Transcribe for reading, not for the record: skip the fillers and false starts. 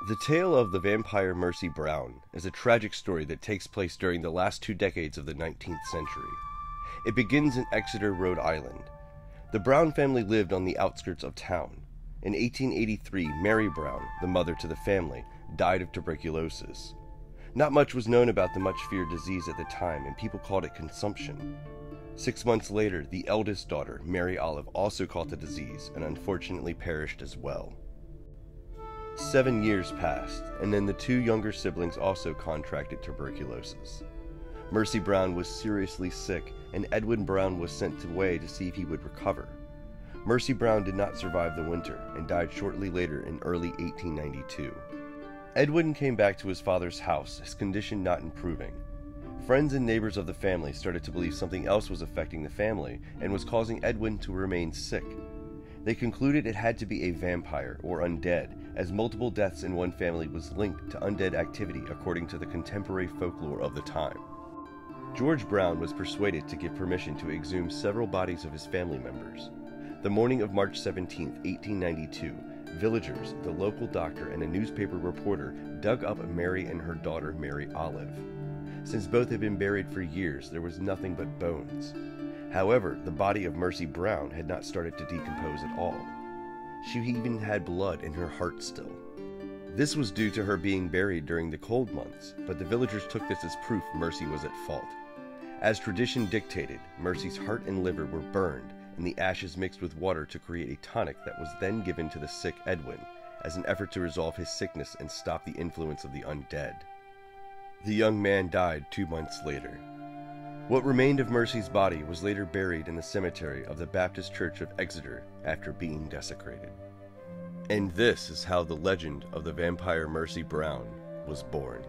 The tale of the vampire Mercy Brown is a tragic story that takes place during the last 2 decades of the 19th century. It begins in Exeter, Rhode Island. The Brown family lived on the outskirts of town. In 1883, Mary Brown, the mother to the family, died of tuberculosis. Not much was known about the much-feared disease at the time, and people called it consumption. 6 months later, the eldest daughter, Mary Olive, also caught the disease and unfortunately perished as well. 7 years passed, and then the 2 younger siblings also contracted tuberculosis. Mercy Brown was seriously sick, and Edwin Brown was sent away to see if he would recover. Mercy Brown did not survive the winter and died shortly later in early 1892. Edwin came back to his father's house, his condition not improving. Friends and neighbors of the family started to believe something else was affecting the family and was causing Edwin to remain sick. They concluded it had to be a vampire or undead, as multiple deaths in one family was linked to undead activity according to the contemporary folklore of the time. George Brown was persuaded to give permission to exhume several bodies of his family members. The morning of March 17, 1892, villagers, the local doctor, and a newspaper reporter dug up Mary and her daughter Mary Olive. Since both had been buried for years, there was nothing but bones. However, the body of Mercy Brown had not started to decompose at all. She even had blood in her heart still. This was due to her being buried during the cold months, but the villagers took this as proof Mercy was at fault. As tradition dictated, Mercy's heart and liver were burned, and the ashes mixed with water to create a tonic that was then given to the sick Edwin, as an effort to resolve his sickness and stop the influence of the undead. The young man died 2 months later. What remained of Mercy's body was later buried in the cemetery of the Baptist Church of Exeter after being desecrated. And this is how the legend of the vampire Mercy Brown was born.